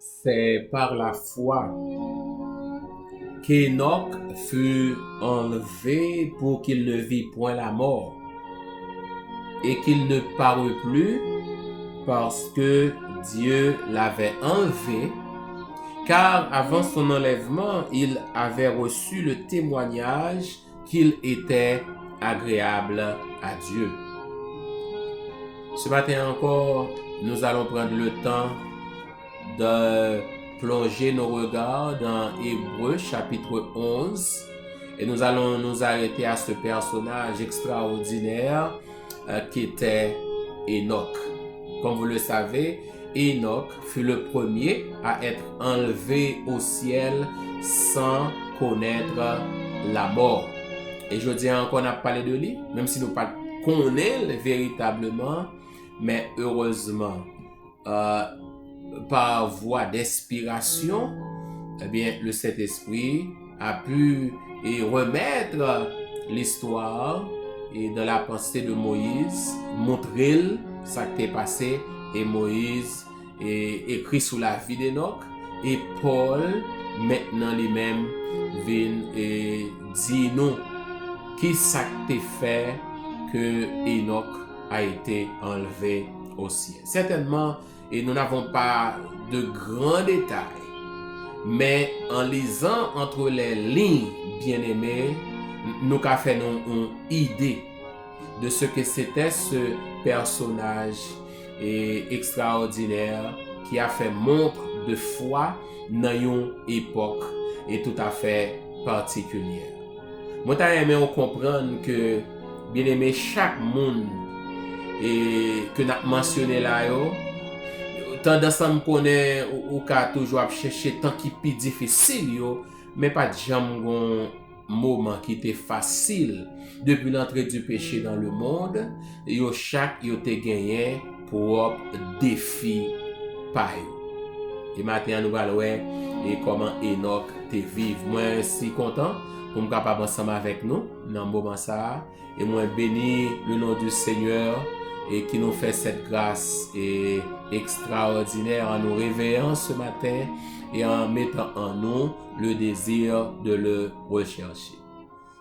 C'est par la foi qu'Enoch fut enlevé pour qu'il ne vit point la mort et qu'il ne parut plus parce que Dieu l'avait enlevé, car avant son enlèvement, il avait reçu le témoignage qu'il était agréable à Dieu. Ce matin encore, nous allons prendre le temps de plonger nos regards dans Hébreux chapitre 11 et nous allons nous arrêter à ce personnage extraordinaire qui était Enoch. Comme vous le savez, Enoch fut le premier à être enlevé au ciel sans connaître la mort. Et je dis encore, on a parlé de lui, même si nous ne connaissons pas véritablement, mais heureusement, par voie d'inspiration, eh bien, le Saint-Esprit a pu remettre l'histoire et dans la pensée de Moïse, montrer ça qui est passé, et Moïse écrit sous la vie d'Enoch, et Paul maintenant lui-même vient et dit nous qui ça qui fait que Enoch a été enlevé au ciel. Certainement, et nous n'avons pas de grands détails, mais en lisant entre les lignes, bien-aimés, nous avons fait une idée de ce que c'était ce personnage extraordinaire qui a fait montre de foi dans une époque et tout à fait particulière. Moi, j'aimerais comprendre que, bien-aimé, chaque monde que nous avons mentionné là, tendance à me connaître ou qu'à toujours chercher tant qui est difficile, mais pas de jamais un moment qui était facile depuis l'entrée du péché dans le monde. Chaque yo te gagné pour défi par yo. Et maintenant nous allons voir comment Enoch te vive. Moi si content pour me capable ensemble avec nous dans le moment ça et moi béni le nom du Seigneur et qui nous fait cette grâce extraordinaire en nous réveillant ce matin et en mettant en nous le désir de le rechercher.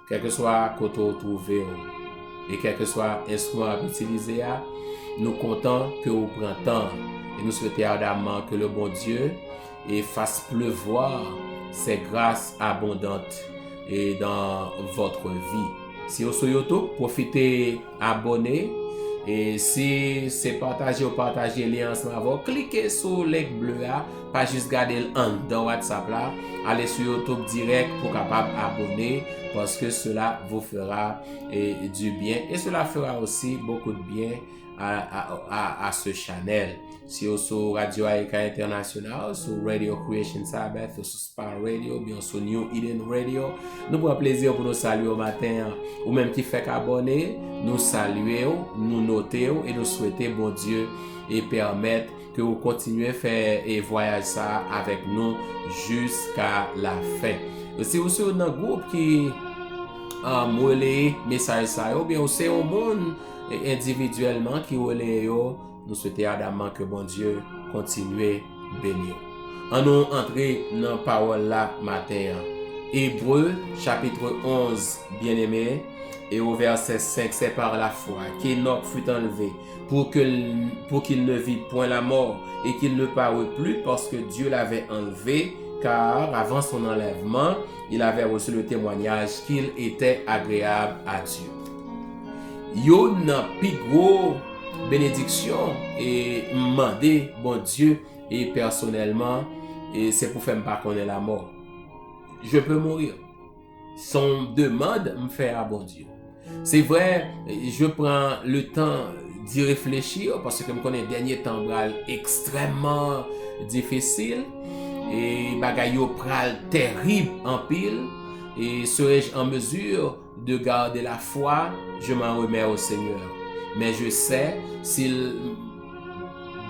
Quel que soit côté trouvé et quel que soit l'instrument à utiliser, nous comptons que vous prenez temps et nous souhaitons ardemment que le bon Dieu fasse pleuvoir ses grâces abondantes et dans votre vie. Si vous êtes sur YouTube, profitez, abonnez. Et si c'est partagé ou partagez le lien ensemble avec, cliquez sur le bleu là, pas juste garder dans WhatsApp là, allez sur YouTube direct pour capable abonner parce que cela vous fera du bien et cela fera aussi beaucoup de bien à ce channel. Si vous sur Radio Aïka International, sur Radio Creation Sabbath, sur Spar Radio, bien sur New Eden Radio, nous prenons plaisir pour nous saluer au matin ou même qui fait qu'abonner, nous saluer, nous noter et nous souhaiter bon Dieu et permettre que vous continuez à faire et voyage ça avec nous jusqu'à la fin. Et si vous êtes dans un groupe qui relève message ça ou bien c'est au monde individuellement qui relève, nous souhaitons ardemment que bon Dieu continue à bénir. En nous entrer dans la parole là matin. Hébreux chapitre 11, bien-aimé, et au verset 5, c'est par la foi qu'Enoch fut enlevé pour qu'il ne vit point la mort et qu'il ne parut plus parce que Dieu l'avait enlevé, car avant son enlèvement, il avait reçu le témoignage qu'il était agréable à Dieu. Yo nan pi gros bénédiction et demander bon Dieu et personnellement et c'est pour faire me pas connaître la mort. Je peux mourir. Son demande me fait à bon Dieu. C'est vrai, je prends le temps d'y réfléchir parce que je connais dernier temps extrêmement difficile et bagay yo pral terrible en pile et serais-je en mesure de garder la foi? Je m'en remets au Seigneur. Mais je sais s'il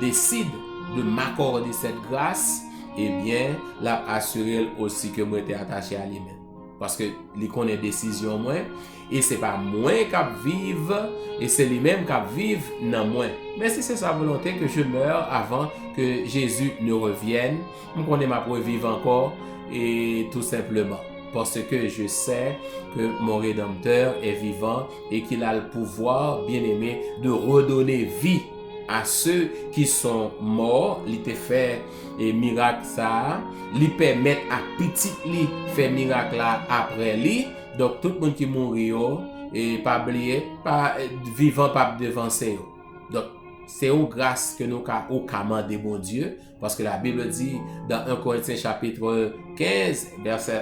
décide de m'accorder cette grâce, eh bien, l'a assuré aussi que moi j'étais attaché à lui-même. parce que li connaît décision moi et c'est pas moi qui vive et c'est lui-même qui vive dans moi. Mais si c'est sa volonté que je meure avant que Jésus ne revienne, je connais ma pour vivre encore et tout simplement parce que je sais que mon Rédempteur est vivant et qu'il a le pouvoir, bien aimé, de redonner vie à ceux qui sont morts. Il te fait et miracle ça, il permet à petit li faire miracle là après lui. Donc tout le monde qui mourit et pas oublier, pas vivant pas devancer. Donc c'est une grâce que nous avons commandé bon Dieu, parce que la Bible dit dans 1 Corinthiens chapitre 15,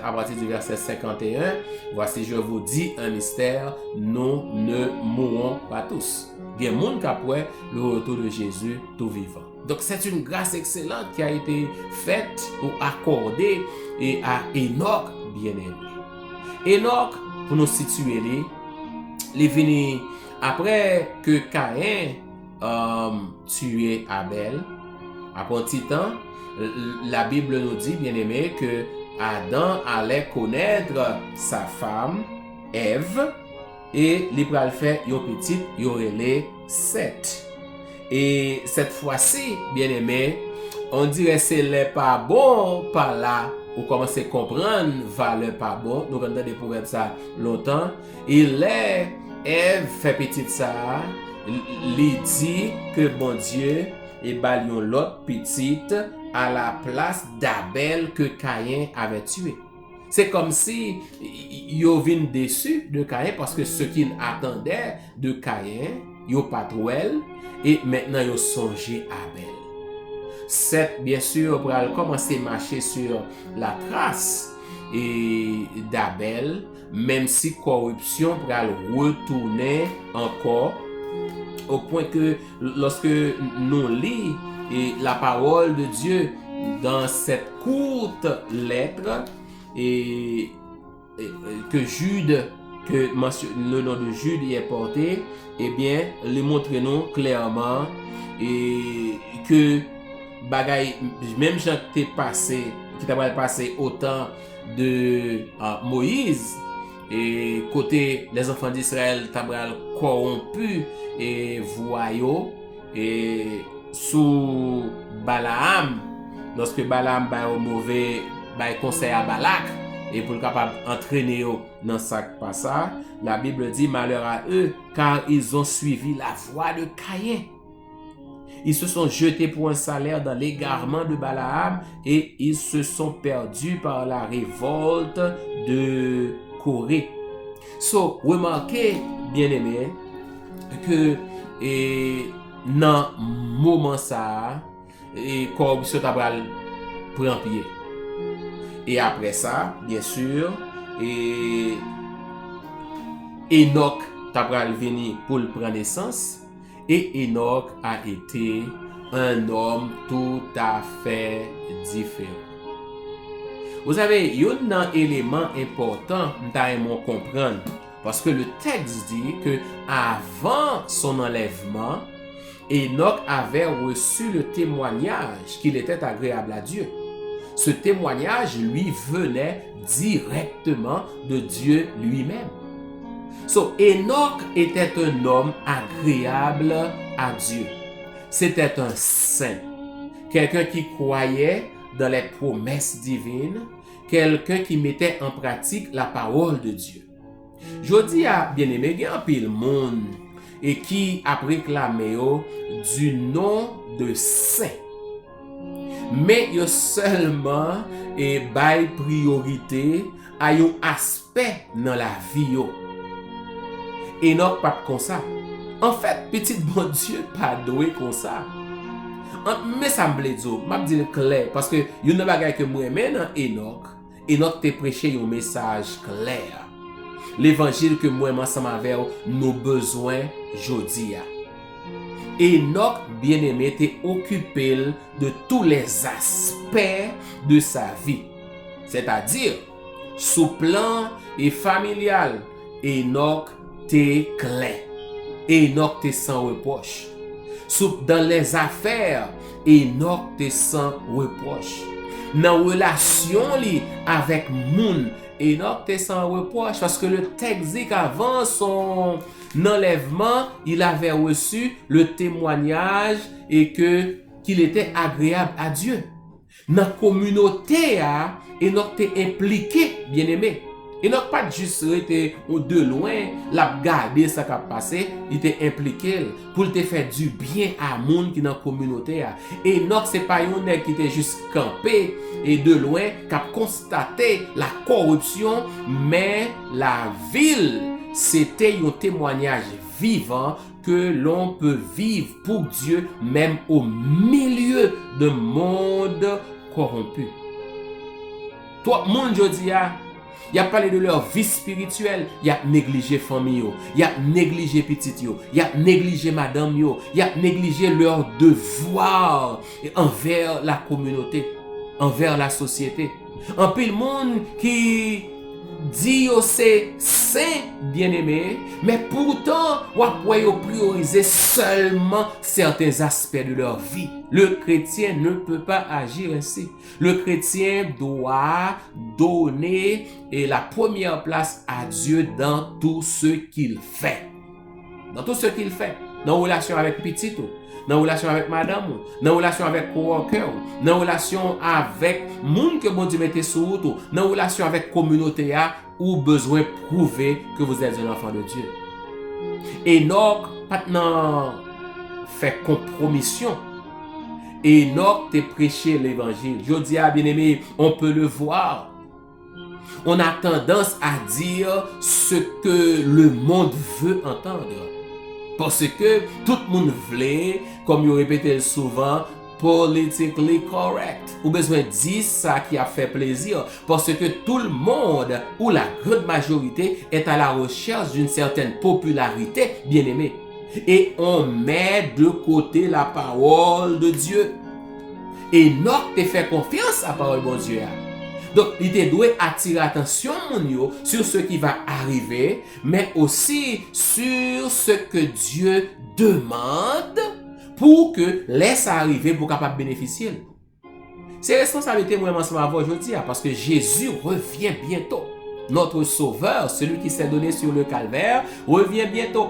à partir du verset 51, voici je vous dis un mystère, nous ne mourrons pas tous. Il y a des gens qui après le retour de Jésus tout vivant. Donc c'est une grâce excellente qui a été faite ou accordée et à Enoch bien-aimé. Enoch, pour nous situer, il est venu après que Caïn tué Abel. Après un petit temps, la Bible nous dit, bien aimé, que Adam allait connaître sa femme, Ève, et il va faire une petite, il aurait Seth. Et cette fois-ci, bien aimé, on dirait c'est le pas bon par là. Vous commencez à comprendre valeur pas bon. Nous avons des problèmes ça longtemps. Il est Ève fait petite ça. Il dit que bon Dieu et balion l'autre petite à la place d'Abel que Caïn avait tué. C'est comme si yo vin déçu de Caïn parce que ce qu'il attendait de Caïn, yo pas trop et maintenant yo songé Abel. Seth, bien sûr, pour commencer à marcher sur la trace d'Abel, même si corruption pour retourner encore, au point que lorsque nous lisons la parole de Dieu dans cette courte lettre, et que Jude, que le nom de Jude y est porté, eh bien, le montre-nous clairement et que bagay, même Jean qui t'a passé au temps de Moïse, et côté les enfants d'Israël t'a corrompu et voyou et sous Balaam, lorsque Balaam ba au mauvais conseil à Balak et pour le capable entraîner dans ça pas ça, la Bible dit malheur à eux car ils ont suivi la voie de Caïn. Ils se sont jetés pour un salaire dans l'égarement de Balaam et ils se sont perdus par la révolte de Corée. So, remarquez, bien aimé, que dans moment ça, corruption t'a prend pied. Et après ça, bien sûr, Enoch t'a venu pour le prendre naissance. Et Enoch a été un homme tout à fait différent. Vous savez, il y a un élément important nous comprendre. Parce que le texte dit que avant son enlèvement, Enoch avait reçu le témoignage qu'il était agréable à Dieu. Ce témoignage lui venait directement de Dieu lui-même. So, Enoch était un homme agréable à Dieu. C'était un saint, quelqu'un qui croyait dans les promesses divines, quelqu'un qui mettait en pratique la parole de Dieu. Je dis à bien-aimé, il y a un pile monde et qui a réclamé du nom de saint. Mais il y a seulement et bail priorité à un aspect dans la vie. Enoch pas comme ça. En fait, petit bon Dieu pas doué comme ça. Mais ça me dit, m'a dit clair parce que il y a une bagaille que moi maintenant Enoch te prêché un message clair. L'évangile que moi ensemble avec nos besoins jodi a. Enoch bien-aimé était occupé de tous les aspects de sa vie. C'est-à-dire sous plan et familial, Enoch t'es clair. Enoch t'es sans reproche. Dans les affaires Enoch te sans reproche. Dans relation li avec moun, Enoch te sans reproche parce que le texte dit qu'avant son enlèvement, il avait reçu le témoignage et qu'il était agréable à Dieu. Dans la communauté, Enoch te impliqué, bien-aimé. Enoch pas juste été de loin, l'a regardé ça qui a passé, il était impliqué pour te faire du bien à monde qui dans la communauté. Enoch c'est pas un nèg qui était juste campé et de loin qui a constaté la corruption, mais la ville c'était un témoignage vivant que l'on peut vivre pour Dieu même au milieu d'un monde corrompu. Toi, monde jodi a, il a parlé de leur vie spirituelle, il a négligé famille, il a négligé petit, il a négligé madame, il a négligé leur devoir envers la communauté, envers la société. En pile monde qui dit c'est saint bien-aimé, mais pourtant on prioriser seulement certains aspects de leur vie. Le chrétien ne peut pas agir ainsi. Le chrétien doit donner la première place à Dieu dans tout ce qu'il fait. Dans tout ce qu'il fait. Dans relation avec petit, dans relation avec madame, dans relation avec coworker, dans relation avec monde que bon Dieu mette sur route, dans relation avec communauté ou besoin prouver que vous êtes un enfant de Dieu. Enoch maintenant fait compromission. Enoch te prêché l'évangile. Je dis à bien-aimé, on peut le voir. On a tendance à dire ce que le monde veut entendre. Parce que tout le monde voulait, comme je répète souvent, politically correct. Ou besoin de dire ça qui a fait plaisir. Parce que tout le monde, ou la grande majorité, est à la recherche d'une certaine popularité, bien aimé. Et on met de côté la parole de Dieu. Enoch te fait confiance à la parole de Dieu. Donc, il te doit attirer l'attention sur ce qui va arriver, mais aussi sur ce que Dieu demande pour que laisse arriver pour capable bénéficier. C'est responsabilité moi ensemble avec aujourd'hui parce que Jésus revient bientôt. Notre Sauveur, celui qui s'est donné sur le calvaire, revient bientôt.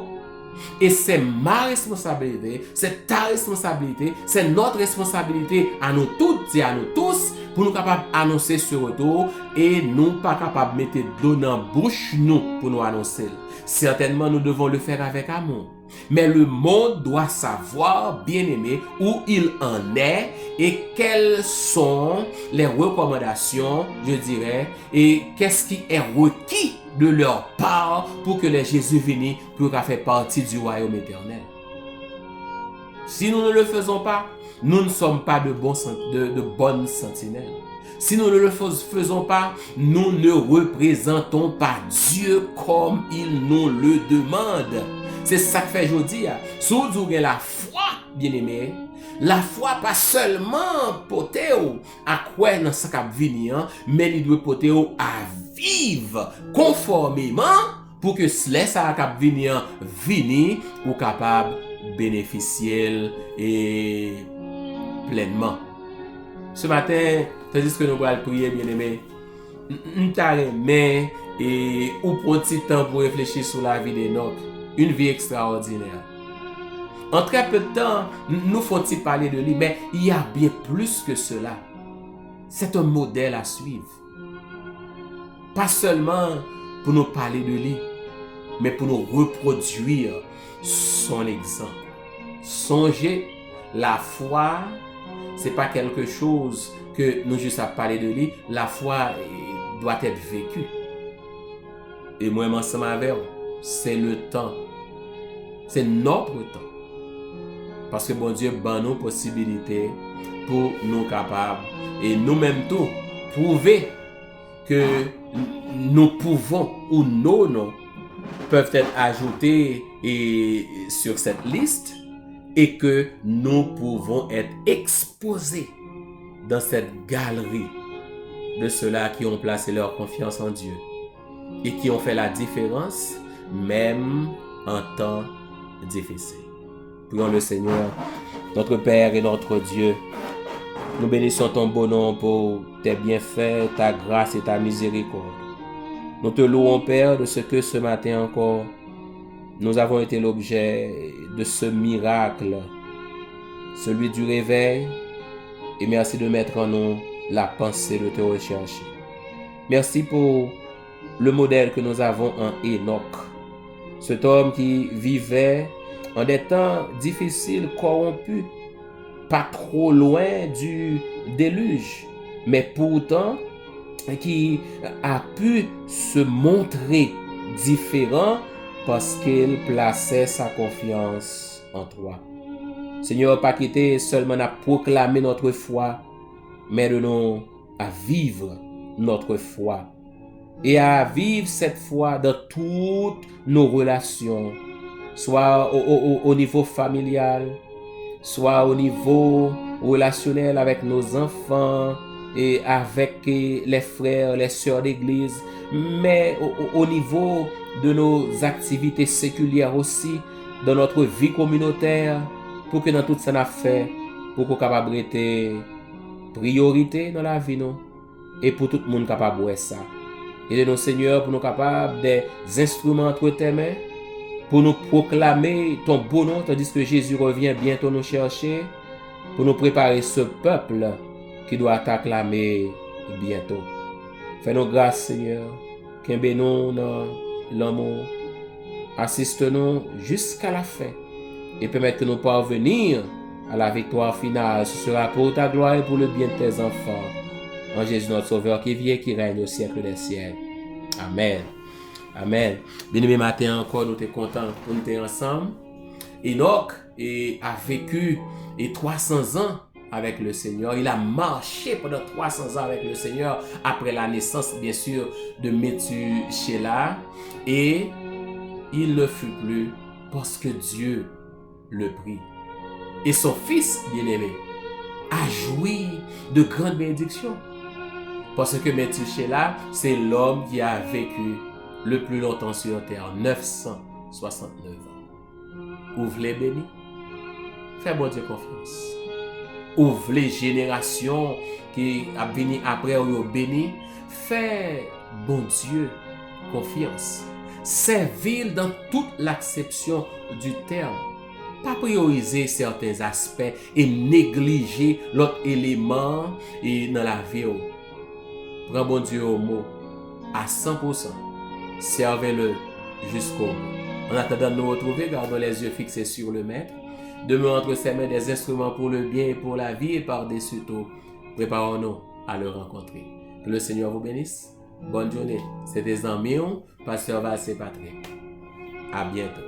Et c'est ma responsabilité, c'est ta responsabilité, c'est notre responsabilité à nous toutes et à nous tous pour nous capables d'annoncer ce retour et nous pas capables de mettre d'eau dans la bouche nous pour nous annoncer. Certainement nous devons le faire avec amour. Mais le monde doit savoir, bien aimé, où il en est et quelles sont les recommandations, je dirais, et qu'est-ce qui est requis de leur part pour que les Jésus viennent pour faire partie du royaume éternel. Si nous ne le faisons pas, nous ne sommes pas de bonnes sentinelles. Si nous ne le faisons pas, nous ne représentons pas Dieu comme il nous le demande. C'est ça que fait aujourd'hui. Si vous avez la foi, bien-aimé, la foi pas seulement porter à quoi dans ce cap venir, mais il doit porter à vivre conformément pour que cela ça cap venir ou capable bénéficier et pleinement. Ce matin, tandis que nous allons prier, bien-aimé, nous t'arrêtons et ou prendre un petit temps pour réfléchir sur la vie d'Enoch. Une vie extraordinaire. En très peu de temps, nous faut-il parler de lui, mais il y a bien plus que cela. C'est un modèle à suivre. Pas seulement pour nous parler de lui, mais pour nous reproduire son exemple. Songez, la foi, c'est pas quelque chose que nous juste à parler de lui. La foi doit être vécue. Et moi, ensemble avec vous, c'est le temps. C'est notre temps. Parce que bon Dieu donne nos possibilités pour nous capables et nous-mêmes tout prouver que nous pouvons ou nos noms peuvent être ajoutés sur cette liste et que nous pouvons être exposés dans cette galerie de ceux-là qui ont placé leur confiance en Dieu et qui ont fait la différence même en temps difficile. Prions le Seigneur Notre Père et notre Dieu, nous bénissons ton beau nom pour tes bienfaits, ta grâce et ta miséricorde. Nous te louons, Père, de ce que ce matin encore, nous avons été l'objet de ce miracle, celui du réveil, et merci de mettre en nous la pensée de te rechercher. Merci pour le modèle que nous avons en Enoch, cet homme qui vivait en des temps difficiles, corrompus, pas trop loin du déluge, mais pourtant qui a pu se montrer différent parce qu'il plaçait sa confiance en toi. Seigneur, pas quitter seulement à proclamer notre foi, mais de nous à vivre notre foi et à vivre cette foi dans toutes nos relations, soit au niveau familial, soit au niveau relationnel avec nos enfants et avec les frères, les sœurs d'église, mais au niveau de nos activités séculières aussi, dans notre vie communautaire, pour que dans tout ça n'a fait, pour qu'on capable être priorité dans la vie nous, et pour tout le monde capable de ça. Et de nos seigneurs, pour nous capables des instruments entre tes mains, pour nous proclamer ton beau nom, tandis que Jésus revient bientôt nous chercher, pour nous préparer ce peuple qui doit t'acclamer bientôt. Fais-nous grâce, Seigneur, qu'embé-nous dans l'amour, assiste-nous jusqu'à la fin, et permette que nous parvenir à la victoire finale. Ce sera pour ta gloire et pour le bien de tes enfants. En Jésus notre Sauveur qui vit et qui règne au siècle des siècles. Amen. Amen. Bien-aimé, matin encore, nous sommes contents pour nous être ensemble. Enoch a vécu 300 ans avec le Seigneur. Il a marché pendant 300 ans avec le Seigneur après la naissance, bien sûr, de Méthushélah. Et il ne fut plus parce que Dieu le prit. Et son fils, bien-aimé, a joui de grandes bénédictions. Parce que Méthushélah, c'est l'homme qui a vécu le plus longtemps sur terre, 969 ans. Ouvre les bénis. Fais bon Dieu confiance. Ouvre les générations qui a béni après ou béni. Fais bon Dieu confiance. Servir dans toute l'acception du terme. Pas prioriser certains aspects et négliger l'autre élément et dans la vie. Prends bon Dieu au mot à 100%. Servez-le jusqu'au bout. En attendant de nous retrouver, gardons les yeux fixés sur le Maître. Demeurons entre ses mains des instruments pour le bien et pour la vie, et par-dessus tout, préparons-nous à le rencontrer. Que le Seigneur vous bénisse. Bonne journée. C'était Zammion, pasteur Valse Patrick. À bientôt.